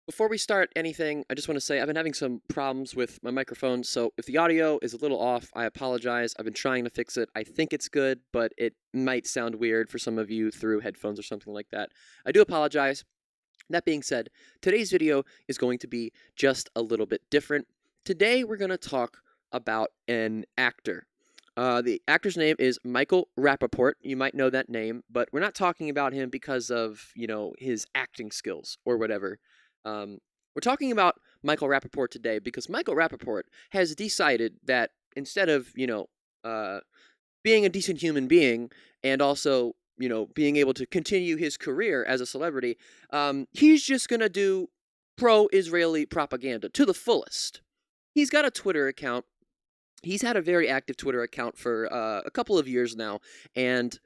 Before we start anything, I just want to say I've been having some problems with my microphone, so if the audio is a little off, I apologize. I've been trying to fix it. I think it's good, but it might sound weird for some of you through headphones or something like that. I do apologize. That being said, today's video is going to be just a little bit different. Today we're going to talk about an actor. The actor's name is Michael Rapaport. You might know that name, but we're not talking about him because of, his acting skills or whatever. We're talking about Michael Rapaport today because Michael Rapaport has decided that instead of, being a decent human being and also, being able to continue his career as a celebrity, he's just going to do pro-Israeli propaganda to the fullest. He's got a Twitter account. He's had a very active Twitter account for a couple of years now, and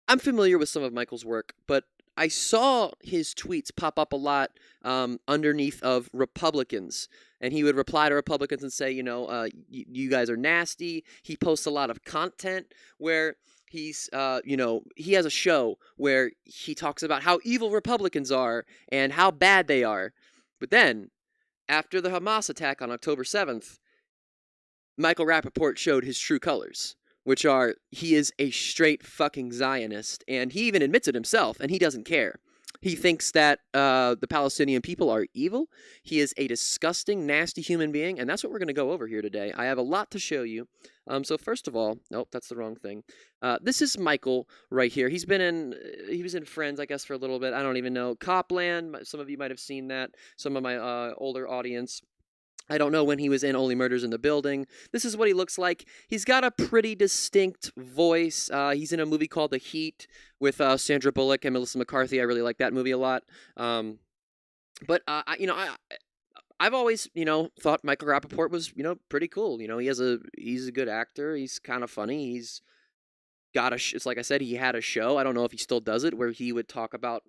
I'm familiar with some of Michael's work, but I saw his tweets pop up a lot underneath of Republicans, and he would reply to Republicans and say, you guys are nasty. He posts a lot of content where he's, he has a show where he talks about how evil Republicans are and how bad they are. But then, after the Hamas attack on October 7th, Michael Rapaport showed his true colors, which are he is a straight fucking Zionist, and he even admits it himself, and he doesn't care. He thinks that the Palestinian people are evil. He is a disgusting, nasty human being, and that's what we're going to go over here today. I have a lot to show you. So first of all, nope, that's the wrong thing. This is Michael right here. He was in Friends, I guess, for a little bit. I don't even know. Copland, some of you might have seen that. Some of my older audience. I don't know when he was in Only Murders in the Building. This is what he looks like. He's got a pretty distinct voice. He's in a movie called The Heat with Sandra Bullock and Melissa McCarthy. I really like that movie a lot. But I've always, thought Michael Rapaport was, pretty cool. He's a good actor. He's kind of funny. He's got it's like I said, he had a show. I don't know if he still does it, where he would talk about,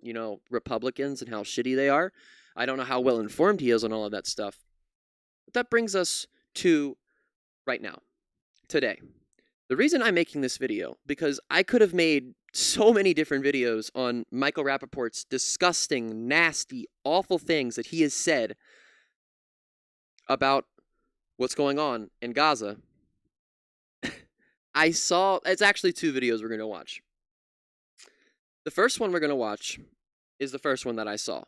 Republicans and how shitty they are. I don't know how well informed he is on all of that stuff. But that brings us to right now, today. The reason I'm making this video, because I could have made so many different videos on Michael Rapaport's disgusting, nasty, awful things that he has said about what's going on in Gaza. It's actually two videos we're going to watch. The first one we're going to watch is the first one that I saw.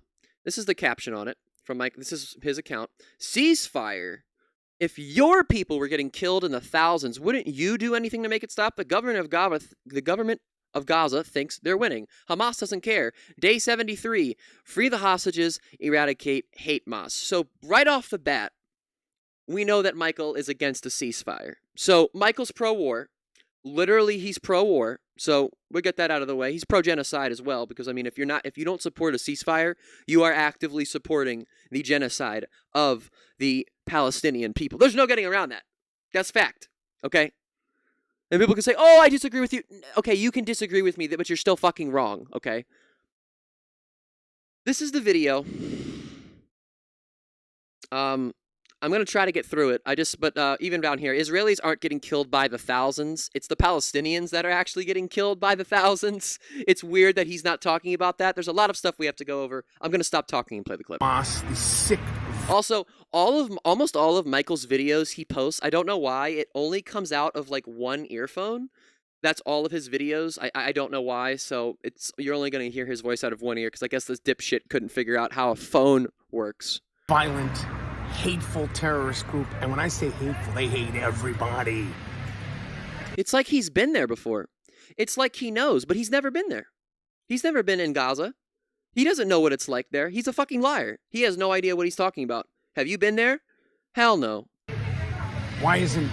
This is the caption on it. From Mike, this is his account. Ceasefire. If your people were getting killed in the thousands, wouldn't you do anything to make it stop? The government of Gaza thinks they're winning. Hamas doesn't care. Day 73. Free the hostages. Eradicate Hamas. So right off the bat, we know that Michael is against a ceasefire. So Michael's pro-war. Literally, he's pro-war. So we'll get that out of the way. He's pro-genocide as well, because if you don't support a ceasefire, you are actively supporting the genocide of the Palestinian people. There's no getting around that. That's fact. Okay? And people can say, "Oh, I disagree with you." Okay, you can disagree with me, but you're still fucking wrong. Okay? This is the video. I'm going to try to get through it. But even down here, Israelis aren't getting killed by the thousands. It's the Palestinians that are actually getting killed by the thousands. It's weird that he's not talking about that. There's a lot of stuff we have to go over. I'm going to stop talking and play the clip. Also, almost all of Michael's videos he posts, I don't know why, it only comes out of like one earphone. That's all of his videos. I don't know why, so you're only going to hear his voice out of one ear, because I guess this dipshit couldn't figure out how a phone works. Violent, hateful terrorist group, and when I say hateful, they hate everybody. It's like he's been there before. It's like he knows, but he's never been there. He's never been in Gaza. He doesn't know what it's like there. He's a fucking liar. He has no idea what he's talking about. Have you been there? Hell no. Why isn't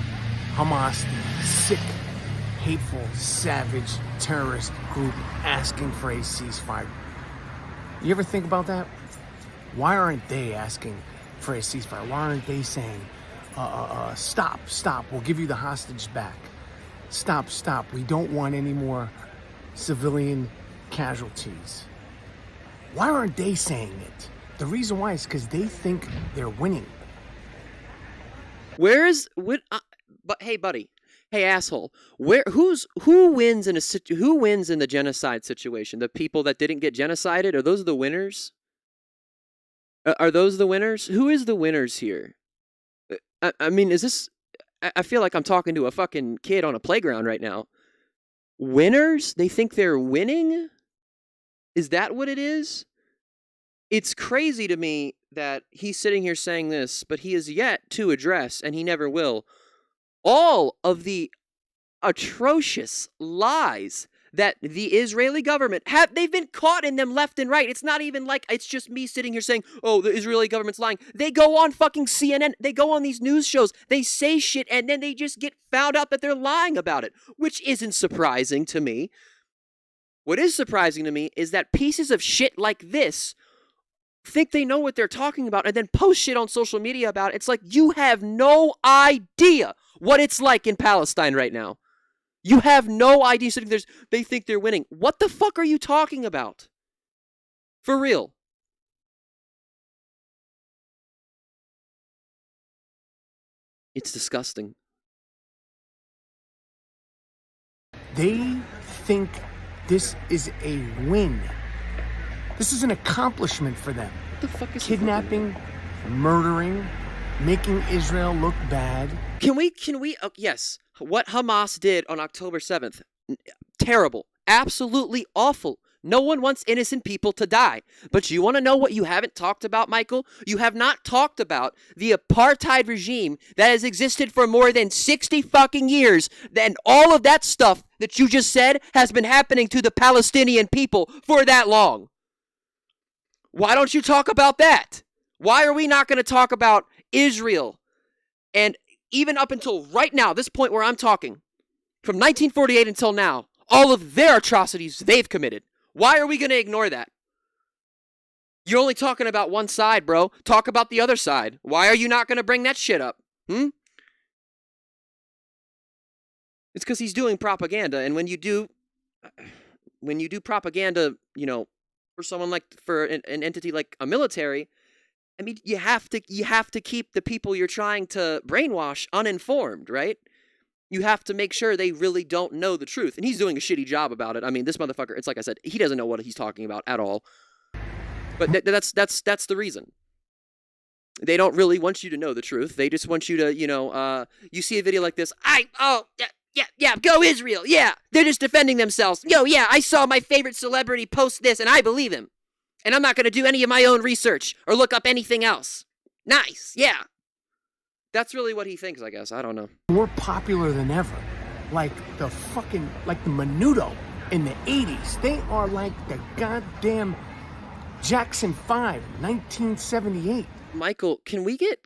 Hamas, the sick, hateful, savage terrorist group, asking for a ceasefire? You ever think about that? Why aren't they asking for a ceasefire? Why aren't they saying, stop, we'll give you the hostage back. Stop, we don't want any more civilian casualties. Why aren't they saying it? The reason why is because they think they're winning. But hey, buddy, hey, asshole, who wins in the genocide situation? The people that didn't get genocided, or those are the winners? Are those the winners? Who is the winners here? I mean, is this... I feel like I'm talking to a fucking kid on a playground right now. Winners? They think they're winning? Is that what it is? It's crazy to me that he's sitting here saying this, but he is yet to address, and he never will, all of the atrocious lies that the Israeli government they've been caught in them left and right. It's not even like it's just me sitting here saying, oh, the Israeli government's lying. They go on fucking CNN. They go on these news shows. They say shit, and then they just get found out that they're lying about it, which isn't surprising to me. What is surprising to me is that pieces of shit like this think they know what they're talking about and then post shit on social media about it. It's like, you have no idea what it's like in Palestine right now. You have no idea. They think they're winning. What the fuck are you talking about? For real. It's disgusting. They think this is a win. This is an accomplishment for them. What the fuck is kidnapping, murdering, making Israel look bad. Can we, yes, what Hamas did on October 7th, terrible, absolutely awful. No one wants innocent people to die. But you want to know what you haven't talked about, Michael? You have not talked about the apartheid regime that has existed for more than 60 fucking years. And all of that stuff that you just said has been happening to the Palestinian people for that long. Why don't you talk about that? Why are we not going to talk about Israel? And even up until right now, this point where I'm talking, from 1948 until now, all of their atrocities they've committed. Why are we going to ignore that? You're only talking about one side, bro. Talk about the other side. Why are you not going to bring that shit up? It's because he's doing propaganda, and when you do propaganda, for an entity like a military, I mean, you have to keep the people you're trying to brainwash uninformed, right? You have to make sure they really don't know the truth. And he's doing a shitty job about it. I mean, this motherfucker, it's like I said, he doesn't know what he's talking about at all. But that's the reason. They don't really want you to know the truth. They just want you to, you see a video like this, go Israel, yeah. They're just defending themselves. I saw my favorite celebrity post this and I believe him. And I'm not going to do any of my own research or look up anything else. Nice, yeah. That's really what he thinks, I guess. I don't know. More popular than ever. Like the Menudo in the 80s. They are like the goddamn Jackson 5, 1978. Michael, can we get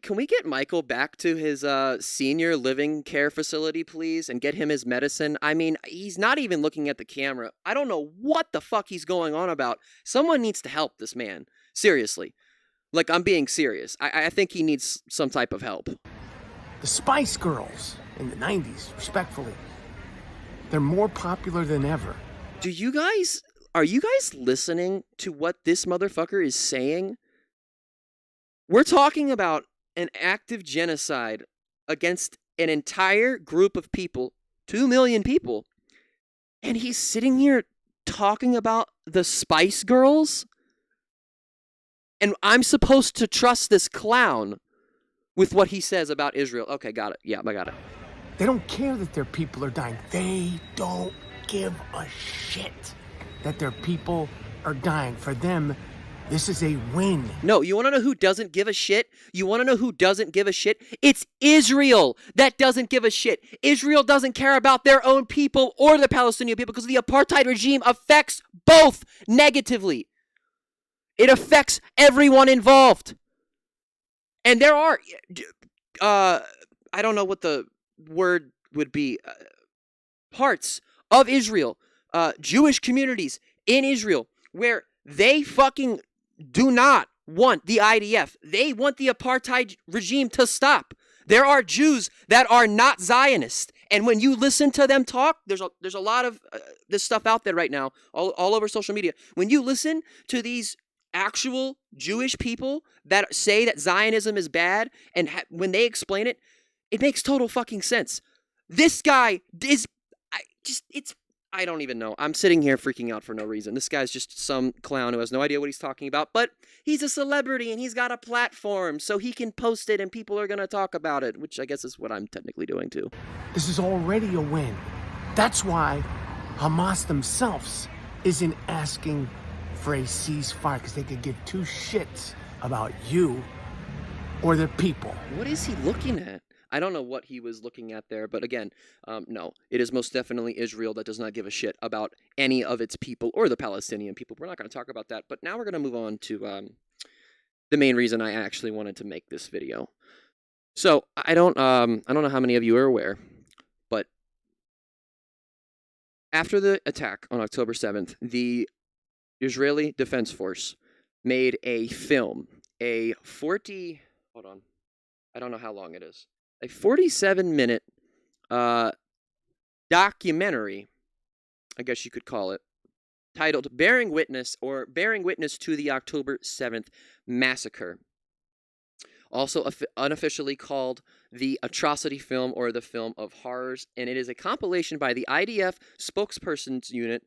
Michael back to his senior living care facility, please, and get him his medicine? I mean, he's not even looking at the camera. I don't know what the fuck he's going on about. Someone needs to help this man. Seriously. Like, I'm being serious. I think he needs some type of help. The Spice Girls in the 90s, respectfully. They're more popular than ever. Are you guys listening to what this motherfucker is saying? We're talking about an active genocide against an entire group of people, 2 million people, and he's sitting here talking about the Spice Girls? And I'm supposed to trust this clown with what he says about Israel. Okay, got it. Yeah, I got it. They don't care that their people are dying. They don't give a shit that their people are dying. For them, this is a win. No, you want to know who doesn't give a shit? You want to know who doesn't give a shit? It's Israel that doesn't give a shit. Israel doesn't care about their own people or the Palestinian people because the apartheid regime affects both negatively. It affects everyone involved. And there are, I don't know what the word would be, parts of Israel, Jewish communities in Israel, where they fucking do not want the IDF. They want the apartheid regime to stop. There are Jews that are not Zionist. And when you listen to them talk, there's a lot of this stuff out there right now, all over social media. When you listen to these actual Jewish people that say that Zionism is bad, and when they explain it, it makes total fucking sense. This guy is, I don't even know. I'm sitting here freaking out for no reason. This guy's just some clown who has no idea what he's talking about, but he's a celebrity and he's got a platform, so he can post it and people are going to talk about it, which I guess is what I'm technically doing too. This is already a win. That's why Hamas themselves isn't asking for a ceasefire, because they could give two shits about you or their people. What is he looking at? I don't know what he was looking at there, but again, no, it is most definitely Israel that does not give a shit about any of its people or the Palestinian people. We're not going to talk about that, but now we're going to move on to the main reason I actually wanted to make this video. So I don't know how many of you are aware, but after the attack on October 7th, the Israeli Defense Force made a film, a 40, hold on, I don't know how long it is, a 47-minute documentary, I guess you could call it, titled Bearing Witness to the October 7th Massacre. Also unofficially called the Atrocity Film or the Film of Horrors, and it is a compilation by the IDF Spokesperson's Unit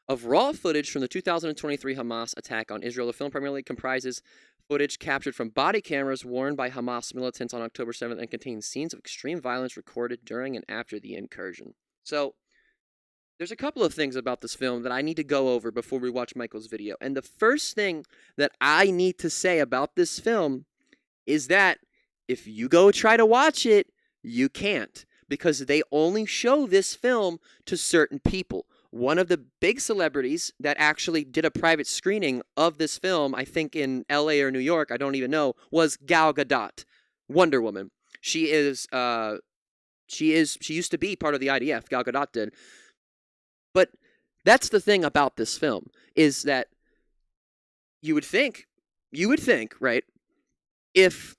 of raw footage from the 2023 Hamas attack on Israel. The film primarily comprises footage captured from body cameras worn by Hamas militants on October 7th and contains scenes of extreme violence recorded during and after the incursion. So, there's a couple of things about this film that I need to go over before we watch Michael's video. And the first thing that I need to say about this film is that if you go try to watch it, you can't, because they only show this film to certain people. One of the big celebrities that actually did a private screening of this film, I think in LA or New York, I don't even know, was Gal Gadot, Wonder Woman. She used to be part of the IDF, Gal Gadot did. But that's the thing about this film, is that you would think, right, if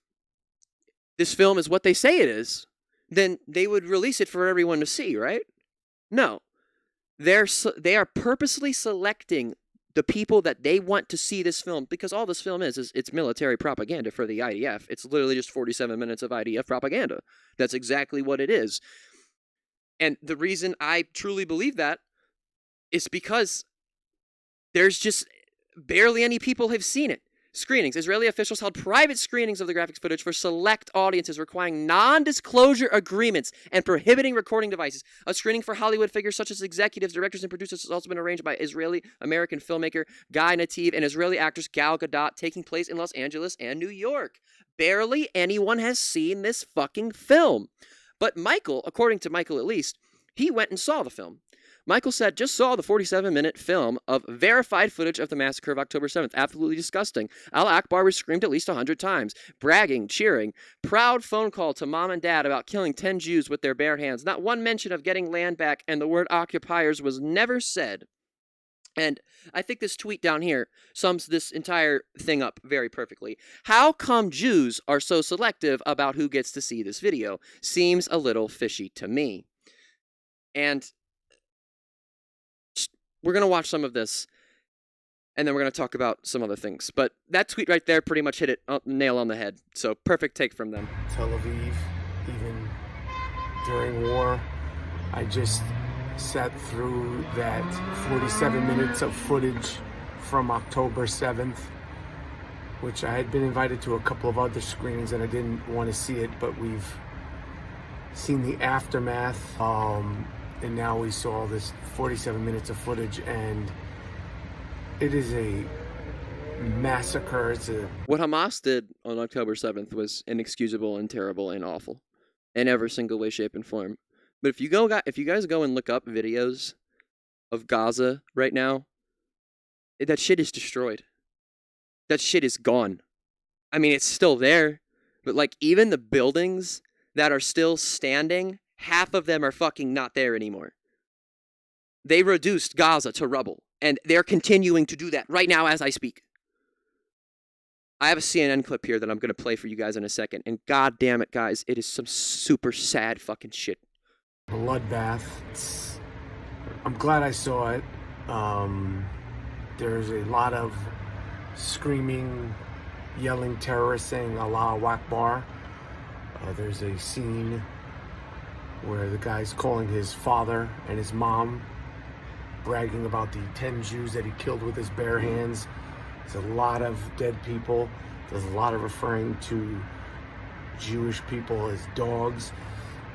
this film is what they say it is, then they would release it for everyone to see, right? No. They are purposely selecting the people that they want to see this film, because all this film is it's military propaganda for the IDF. It's literally just 47 minutes of IDF propaganda. That's exactly what it is. And the reason I truly believe that is because there's just barely any people have seen it. Screenings. Israeli officials held private screenings of the graphics footage for select audiences, requiring non-disclosure agreements and prohibiting recording devices. A screening for Hollywood figures such as executives, directors, and producers has also been arranged by Israeli-American filmmaker Guy Nativ and Israeli actress Gal Gadot, taking place in Los Angeles and New York. Barely anyone has seen this fucking film. But Michael, according to Michael at least, he went and saw the film. Michael said, just saw the 47-minute film of verified footage of the massacre of October 7th. Absolutely disgusting. Al Akbar was screamed at least 100 times. Bragging, cheering. Proud phone call to mom and dad about killing 10 Jews with their bare hands. Not one mention of getting land back, and the word occupiers was never said. And I think this tweet down here sums this entire thing up very perfectly. How come Jews are so selective about who gets to see this video? Seems a little fishy to me. And we're going to watch some of this, and then we're going to talk about some other things. But that tweet right there pretty much hit it nail on the head. So perfect take from them. Tel Aviv, even during war, I just sat through that 47 minutes of footage from October 7th, which I had been invited to a couple of other screenings and I didn't want to see it, but we've seen the aftermath. And now we saw this 47 minutes of footage, and it is a massacre. What Hamas did on October 7th was inexcusable and terrible and awful in every single way, shape, and form. But if you guys go and look up videos of Gaza right now, that shit is destroyed. That shit is gone. I mean, it's still there, but like even the buildings that are still standing, half of them are fucking not there anymore. They reduced Gaza to rubble, and they're continuing to do that right now as I speak. I have a CNN clip here that I'm going to play for you guys in a second, and god damn it, guys, it is some super sad fucking shit. Bloodbath. I'm glad I saw it. There's a lot of screaming, yelling terrorists saying Allahu Akbar. There's a scene where the guy's calling his father and his mom bragging about the 10 Jews that he killed with his bare hands. There's a lot of dead people. There's a lot of referring to Jewish people as dogs.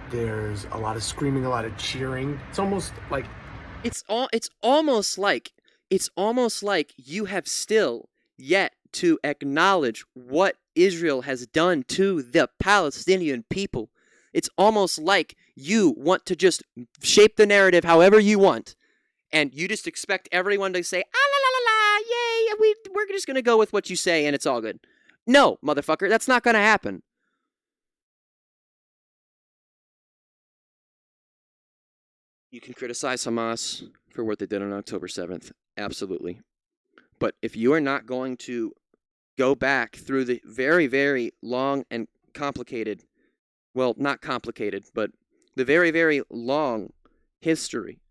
There's a lot of screaming, a lot of cheering. It's almost like it's almost like you have still yet to acknowledge what Israel has done to the Palestinian people. It's almost like you want to just shape the narrative however you want, and you just expect everyone to say, ah, la, la, la, la, yay, we're just going to go with what you say, and it's all good. No, motherfucker, that's not going to happen. You can criticize Hamas for what they did on October 7th, absolutely. But if you are not going to go back through the very, very long and complicated, well, not complicated, but the very, very long history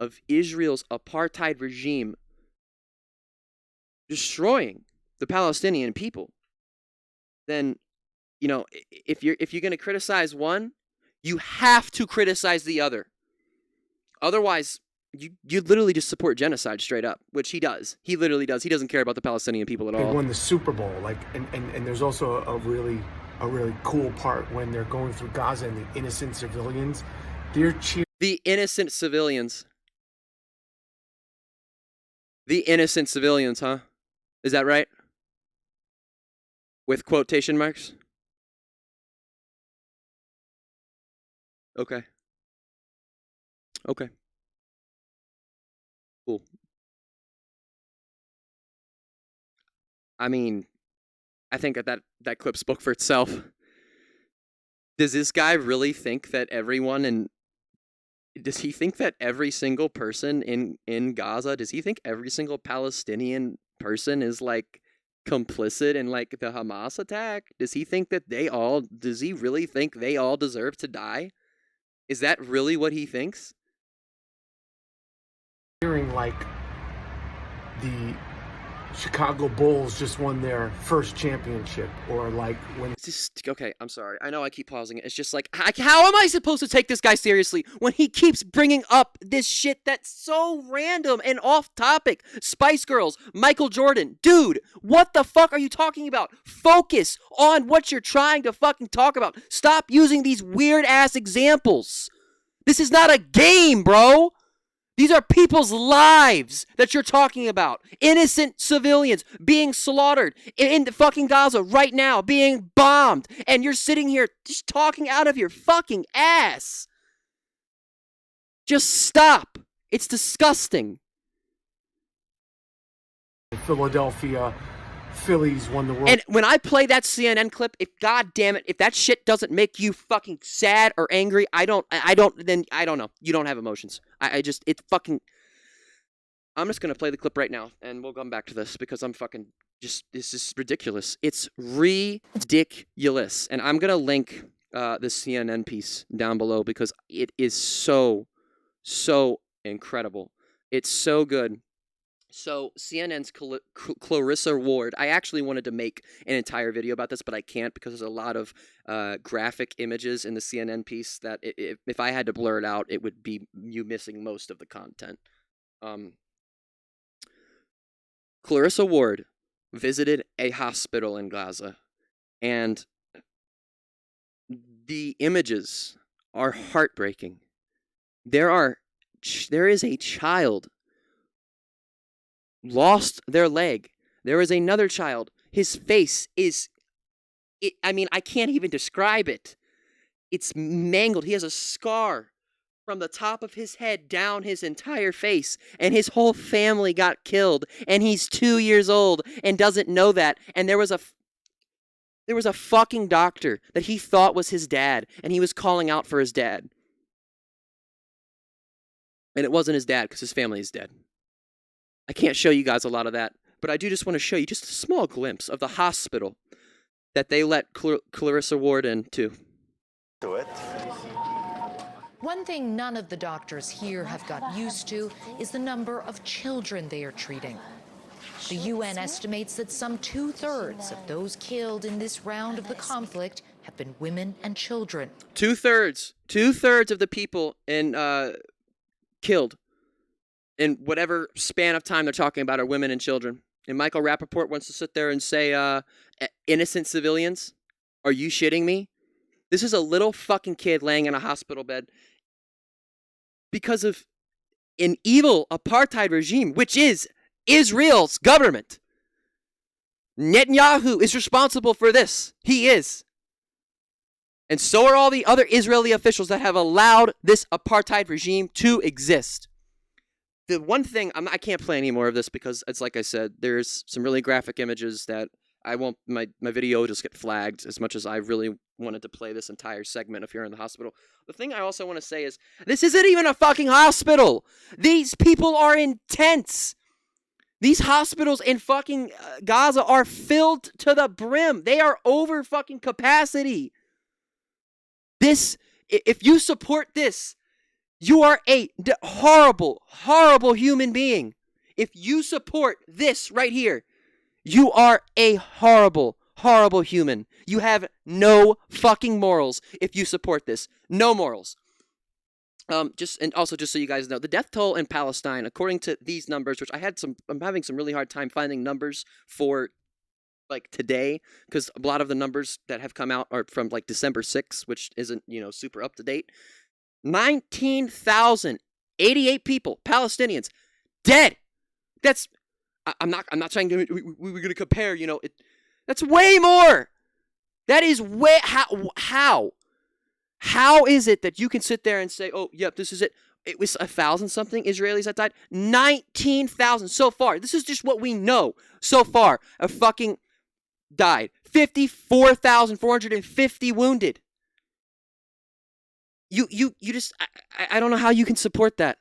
of Israel's apartheid regime destroying the Palestinian people, then, you know, if you're going to criticize one, you have to criticize the other. Otherwise, you literally just support genocide straight up, which he does. He literally does. He doesn't care about the Palestinian people at all. They won the Super Bowl, like, and there's also a really cool part when they're going through Gaza and the innocent civilians. They're cheering. The innocent civilians. The innocent civilians, huh? Is that right? With quotation marks? Okay. Okay. Cool. I mean, I think that clip spoke for itself. Does this guy really think that does he think that every single person in Gaza, does he think every single Palestinian person is like complicit in like the Hamas attack? Does he really think they all deserve to die? Is that really what he thinks? Hearing like the Chicago Bulls just won their first championship, or like when Okay, I'm sorry. I know I keep pausing it. It's just like, how am I supposed to take this guy seriously when he keeps bringing up this shit that's so random and off topic? Spice Girls, Michael Jordan. Dude, what the fuck are you talking about? Focus on what you're trying to fucking talk about. Stop using these weird ass examples. This is not a game, bro. These are people's lives that you're talking about. Innocent civilians being slaughtered in the fucking Gaza right now, being bombed. And you're sitting here just talking out of your fucking ass. Just stop. It's disgusting. Philadelphia Phillies won the World. And when I play that CNN clip, if God damn it, if that shit doesn't make you fucking sad or angry, then I don't know. You don't have emotions. I'm just gonna play the clip right now, and we'll come back to this because this is ridiculous. It's ridiculous. And I'm gonna link this CNN piece down below because it is so incredible. It's so good. So CNN's Clarissa Ward, I actually wanted to make an entire video about this, but I can't because there's a lot of graphic images in the CNN piece that if I had to blur it out, it would be you missing most of the content. Clarissa Ward visited a hospital in Gaza, and the images are heartbreaking. There is a child lost their leg. There is another child. His face I can't even describe it. It's mangled. He has a scar from the top of his head down his entire face, and his whole family got killed, and he's 2 years old and doesn't know that. And there was a fucking doctor that he thought was his dad, and he was calling out for his dad. And it wasn't his dad because his family is dead. I can't show you guys a lot of that, but I do just want to show you just a small glimpse of the hospital that they let Clarissa Ward into. One thing none of the doctors here have got used to is the number of children they are treating. The UN estimates that some 2/3 of those killed in this round of the conflict have been women and children. 2/3 of the people killed in whatever span of time they're talking about are women and children. And Michael Rapaport wants to sit there and say, innocent civilians? Are you shitting me? This is a little fucking kid laying in a hospital bed because of an evil apartheid regime, which is Israel's government. Netanyahu is responsible for this. He is. And so are all the other Israeli officials that have allowed this apartheid regime to exist. The one thing, I can't play any more of this because it's like I said, there's some really graphic images that I won't, my video will just get flagged as much as I really wanted to play this entire segment if you're in the hospital. The thing I also want to say is, this isn't even a fucking hospital. These people are in tents. These hospitals in fucking Gaza are filled to the brim. They are over fucking capacity. This, if you support this, you are a horrible, horrible human being. If you support this right here, you are a horrible, horrible human. You have no fucking morals if you support this. No morals. Just so you guys know, the death toll in Palestine, according to these numbers, which I'm having some really hard time finding numbers for like today, because a lot of the numbers that have come out are from like December 6th, which isn't, super up to date. 19,088 people, Palestinians, dead. That's, I'm not trying to, we're going to compare, that's way more. That is way, how is it that you can sit there and say, oh, yep, this is it. It was 1,000 something Israelis that died. 19,000 so far. This is just what we know so far of fucking died. 54,450 wounded. You just, I don't know how you can support that.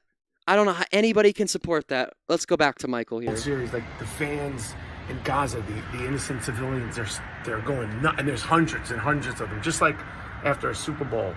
I don't know how anybody can support that. Let's go back to Michael here. Series, like the fans in Gaza, the innocent civilians, they're going nuts, and there's hundreds and hundreds of them, just like after a Super Bowl.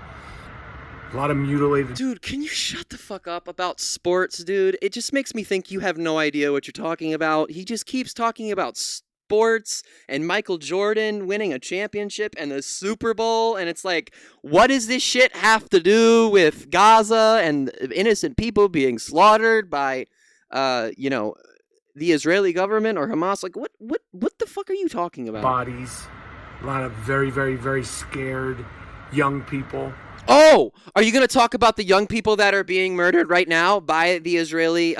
A lot of mutilated. Dude, can you shut the fuck up about sports, dude? It just makes me think you have no idea what you're talking about. He just keeps talking about sports and Michael Jordan winning a championship and the Super Bowl, and it's like, what does this shit have to do with Gaza and innocent people being slaughtered by, the Israeli government or Hamas? Like, what the fuck are you talking about? Bodies, a lot of very, very, very scared young people. Oh, are you going to talk about the young people that are being murdered right now by the Israeli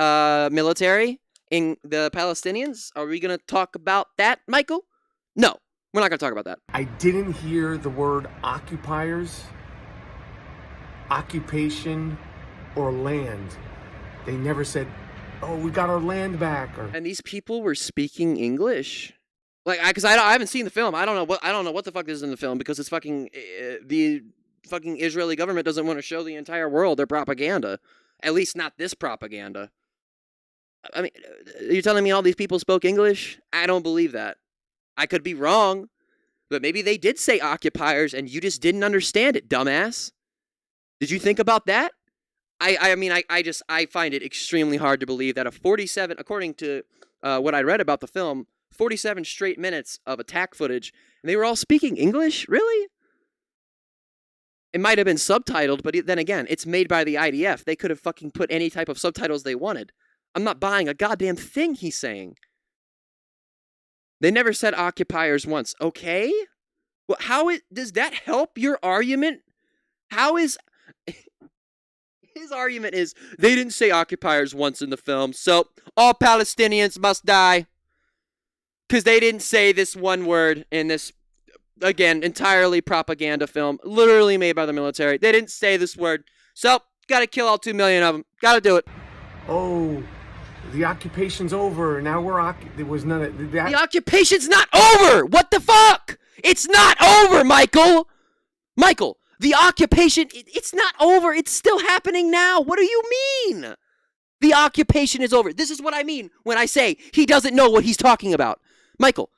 military in the Palestinians? Are we going to talk about that, Michael? No, we're not going to talk about that. I didn't hear the word occupiers, occupation, or land. They never said, oh, we got our land back. And these people were speaking English. Like, because I haven't seen the film. I don't know what the fuck is in the film, because it's fucking the fucking Israeli government doesn't want to show the entire world their propaganda. At least not this propaganda. I mean, you're telling me all these people spoke English? I don't believe that. I could be wrong, but maybe they did say occupiers and you just didn't understand it, dumbass. Did you think about that? I find it extremely hard to believe that a 47, according to what I read about the film, 47 straight minutes of attack footage, and they were all speaking English? Really? It might have been subtitled, but then again, it's made by the IDF. They could have fucking put any type of subtitles they wanted. I'm not buying a goddamn thing he's saying. They never said occupiers once. Okay? Well, does that help your argument? His argument is, they didn't say occupiers once in the film, so all Palestinians must die. Because they didn't say this one word in this, again, entirely propaganda film, literally made by the military. They didn't say this word, so gotta kill all 2 million of them. Gotta do it. Oh, the occupation's over. Now there was none of that. The occupation's not over! What the fuck? It's not over, Michael! Michael, the occupation, it's not over. It's still happening now. What do you mean? The occupation is over. This is what I mean when I say he doesn't know what he's talking about. Michael,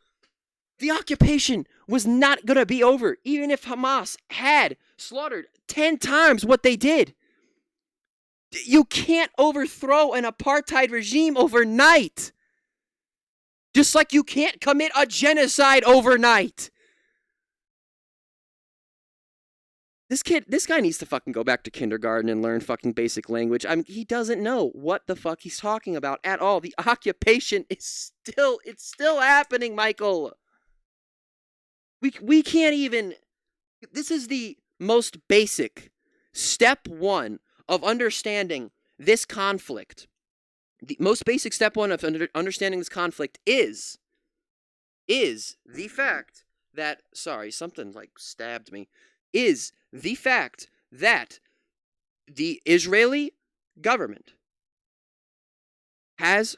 the occupation was not going to be over, even if Hamas had slaughtered 10 times what they did. You can't overthrow an apartheid regime overnight. Just like you can't commit a genocide overnight. This guy needs to fucking go back to kindergarten and learn fucking basic language. I mean, he doesn't know what the fuck he's talking about at all. The occupation is it's still happening, Michael. We can't even. This is the most basic step one of understanding this conflict. The most basic step one of understanding this conflict is the fact that, sorry, something like stabbed me, is the fact that the Israeli government has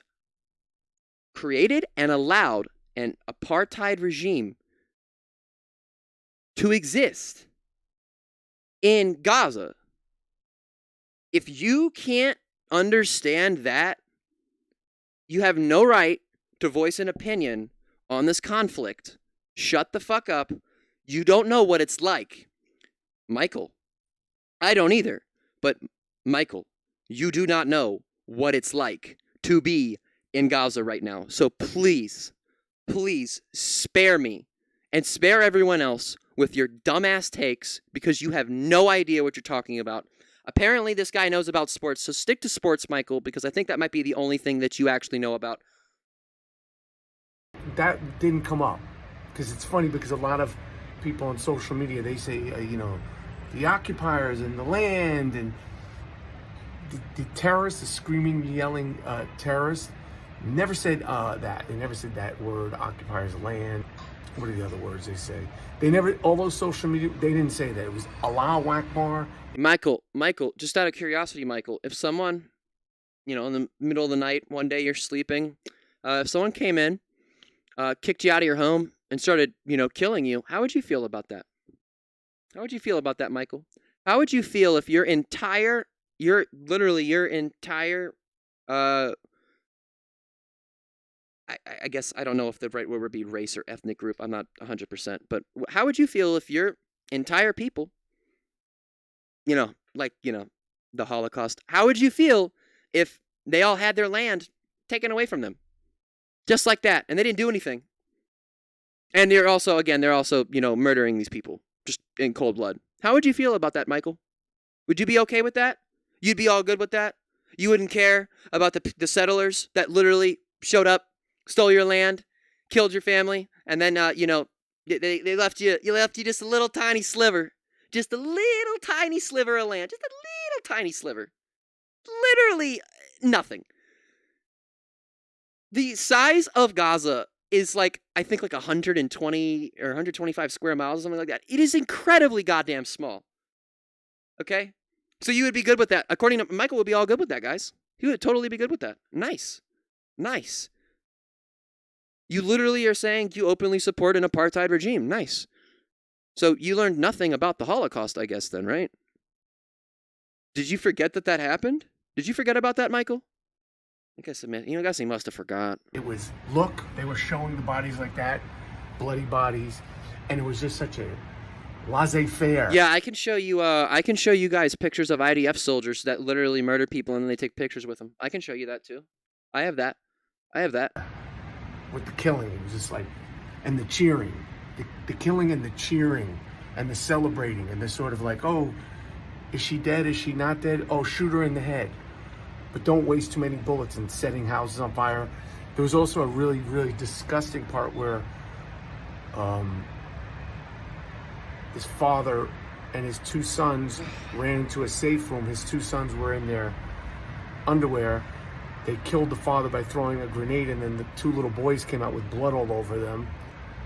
created and allowed an apartheid regime to exist in Gaza. If you can't understand that, you have no right to voice an opinion on this conflict. Shut the fuck up. You don't know what it's like. Michael, I don't either. But Michael, you do not know what it's like to be in Gaza right now. So please, please spare me and spare everyone else with your dumbass takes because you have no idea what you're talking about. Apparently, this guy knows about sports, so stick to sports, Michael, because I think that might be the only thing that you actually know about. That didn't come up because it's funny because a lot of people on social media, they say, the occupiers and the land and the terrorists, the screaming, yelling terrorists, never said that. They never said that word, occupiers, land. What are the other words they say? They never, all those social media, they didn't say that. It was Allahu Akbar. Michael, just out of curiosity, Michael, if someone, in the middle of the night, one day you're sleeping, if someone came in, kicked you out of your home and started, killing you, how would you feel about that? How would you feel about that, Michael? How would you feel if your entire, I guess I don't know if the right word would be race or ethnic group. I'm not 100%. But how would you feel if your entire people, the Holocaust, how would you feel if they all had their land taken away from them? Just like that. And they didn't do anything. And they're also, murdering these people just in cold blood. How would you feel about that, Michael? Would you be okay with that? You'd be all good with that? You wouldn't care about the settlers that literally showed up, stole your land, killed your family, and then, they left you just a little tiny sliver. Just a little tiny sliver of land. Just a little tiny sliver. Literally nothing. The size of Gaza is I think 120 or 125 square miles or something like that. It is incredibly goddamn small. Okay? So you would be good with that. According to Michael, would be all good with that, guys. He would totally be good with that. Nice. You literally are saying you openly support an apartheid regime. Nice. So you learned nothing about the Holocaust, I guess, then, right? Did you forget that happened? Did you forget about that, Michael? I guess he must have forgot. It was, they were showing the bodies like that, bloody bodies, and it was just such a laissez-faire. Yeah, I can show you guys pictures of IDF soldiers that literally murder people and then they take pictures with them. I can show you that too. I have that. With the killing, it was just and the cheering. The killing and the cheering and the celebrating and the sort of oh, is she dead? Is she not dead? Oh, shoot her in the head. But don't waste too many bullets and setting houses on fire. There was also a really, really disgusting part where his father and his two sons ran into a safe room. His two sons were in their underwear. They killed the father by throwing a grenade, and then the two little boys came out with blood all over them.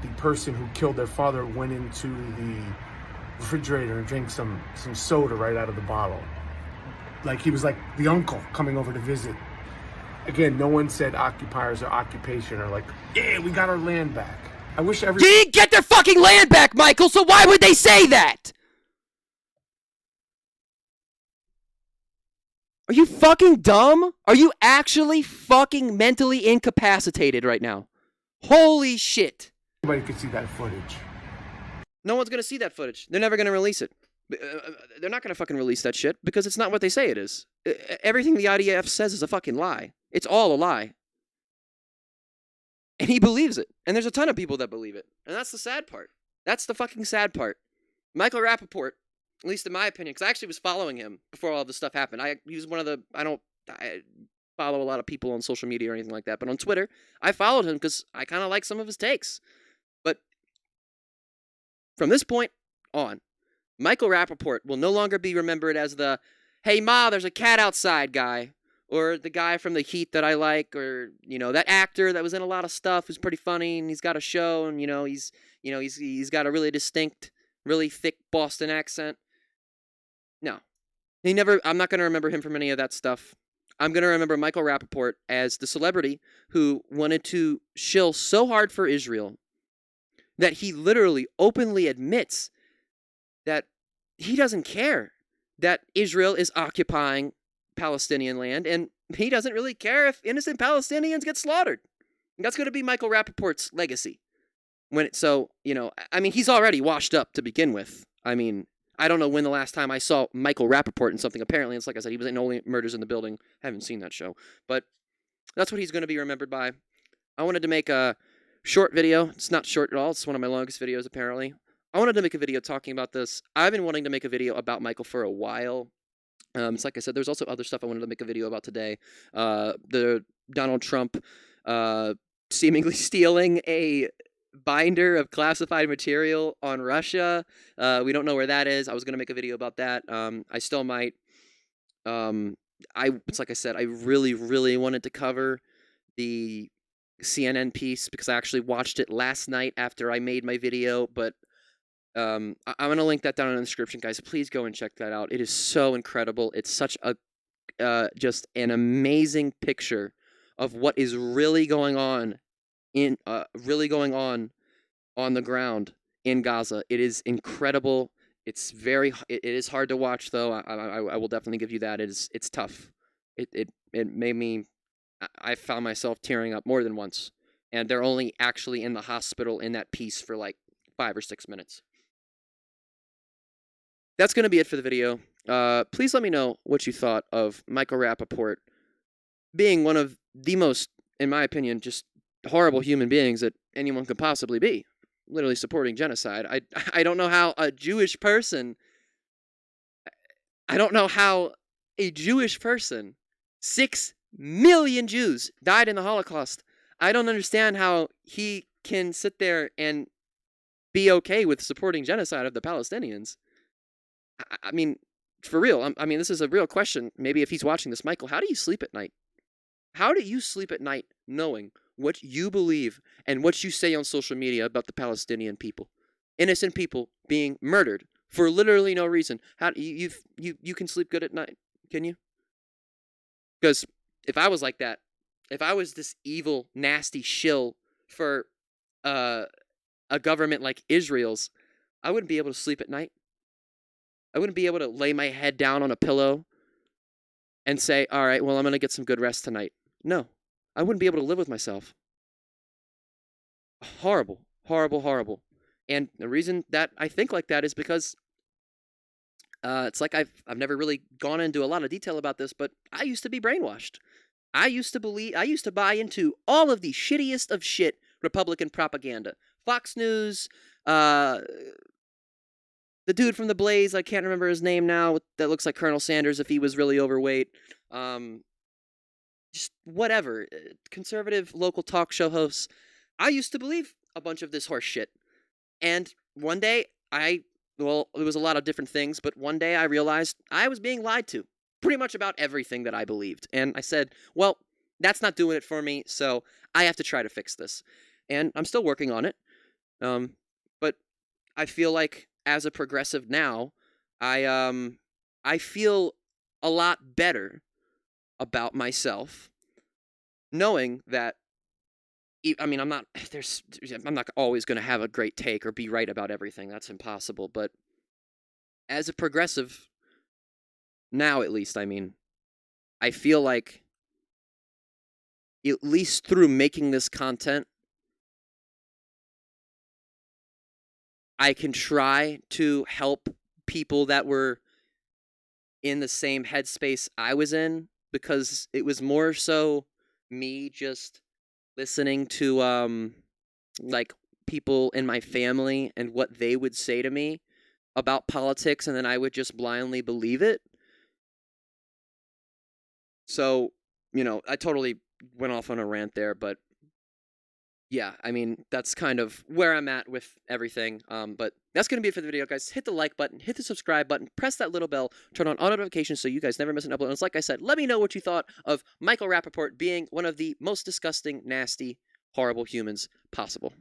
The person who killed their father went into the refrigerator and drank some soda right out of the bottle. He was the uncle coming over to visit. Again, no one said occupiers or occupation or yeah, we got our land back. I wish They didn't get their fucking land back, Michael, so why would they say that? Are you fucking dumb? Are you actually fucking mentally incapacitated right now? Holy shit. Everybody could see that footage. No one's going to see that footage. They're never going to release it. They're not going to fucking release that shit because it's not what they say it is. Everything the IDF says is a fucking lie. It's all a lie. And he believes it. And there's a ton of people that believe it. And that's the sad part. That's the fucking sad part. Michael Rapaport At least in my opinion, because I actually was following him before all this stuff happened. He was one of the I follow a lot of people on social media or anything like that, but on Twitter, I followed him because I kind of like some of his takes. But from this point on, Michael Rapaport will no longer be remembered as the "Hey Ma, there's a cat outside" guy, or the guy from The Heat that I like, or that actor that was in a lot of stuff who's pretty funny and he's got a show and he's got a really distinct, really thick Boston accent. No, I'm not going to remember him from any of that stuff. I'm going to remember Michael Rapaport as the celebrity who wanted to shill so hard for Israel that he literally openly admits that he doesn't care that Israel is occupying Palestinian land, and he doesn't really care if innocent Palestinians get slaughtered. And that's going to be Michael Rapaport's legacy. He's already washed up to begin with. I don't know when the last time I saw Michael Rapaport in something. Apparently, it's like I said, he was in Only Murders in the Building. I haven't seen that show. But that's what he's going to be remembered by. I wanted to make a short video. It's not short at all. It's one of my longest videos, apparently. I wanted to make a video talking about this. I've been wanting to make a video about Michael for a while. It's like I said, there's also other stuff I wanted to make a video about today. The Donald Trump seemingly stealing a binder of classified material on Russia. We don't know where that is. I was going to make a video about that. I still might. It's like I said, I really, really wanted to cover the CNN piece because I actually watched it last night after I made my video, but I'm going to link that down in the description, guys. Please go and check that out. It is so incredible. It's such a just an amazing picture of what is really going on on the ground in Gaza. It is incredible. It is hard to watch, though. I will definitely give you that. It's tough. It made me. I found myself tearing up more than once, and they're only actually in the hospital in that piece for like 5 or 6 minutes. That's going to be it for the video. Please let me know what you thought of Michael Rapaport being one of the most, in my opinion, just horrible human beings that anyone could possibly be. Literally supporting genocide. I don't know how a Jewish person... I don't know how a Jewish person, 6 million Jews died in the Holocaust. I don't understand how he can sit there and be okay with supporting genocide of the Palestinians. I mean, for real. This is a real question. Maybe if he's watching this, Michael, how do you sleep at night? How do you sleep at night knowing what you believe and what you say on social media about the Palestinian people? Innocent people being murdered for literally no reason. How you can sleep good at night? Can you? Because if I was like that, if I was this evil, nasty shill for a government like Israel's, I wouldn't be able to sleep at night. I wouldn't be able to lay my head down on a pillow and say, all right, well, I'm going to get some good rest tonight. No, I wouldn't be able to live with myself. Horrible, horrible, horrible. And the reason that I think like that is because it's like I've never really gone into a lot of detail about this, but I used to be brainwashed. I used to buy into all of the shittiest of shit Republican propaganda. Fox News, the dude from The Blaze, I can't remember his name now, that looks like Colonel Sanders if he was really overweight. Just whatever. Conservative local talk show hosts. I used to believe a bunch of this horse shit. And one day, it was a lot of different things, but one day I realized I was being lied to. Pretty much about everything that I believed. And I said, well, that's not doing it for me, so I have to try to fix this. And I'm still working on it. But I feel like as a progressive now, I feel a lot better about myself, knowing that I'm not always going to have a great take or be right about everything. That's impossible. But as a progressive, now at least, I feel like at least through making this content, I can try to help people that were in the same headspace I was in, because it was more so me just listening to like people in my family and what they would say to me about politics and then I would just blindly believe it. So, you know, I totally went off on a rant there, but yeah, I mean, that's kind of where I'm at with everything. But that's going to be it for the video, guys. Hit the like button, hit the subscribe button, press that little bell, turn on all notifications so you guys never miss an upload. And it's like I said, let me know what you thought of Michael Rapaport being one of the most disgusting, nasty, horrible humans possible.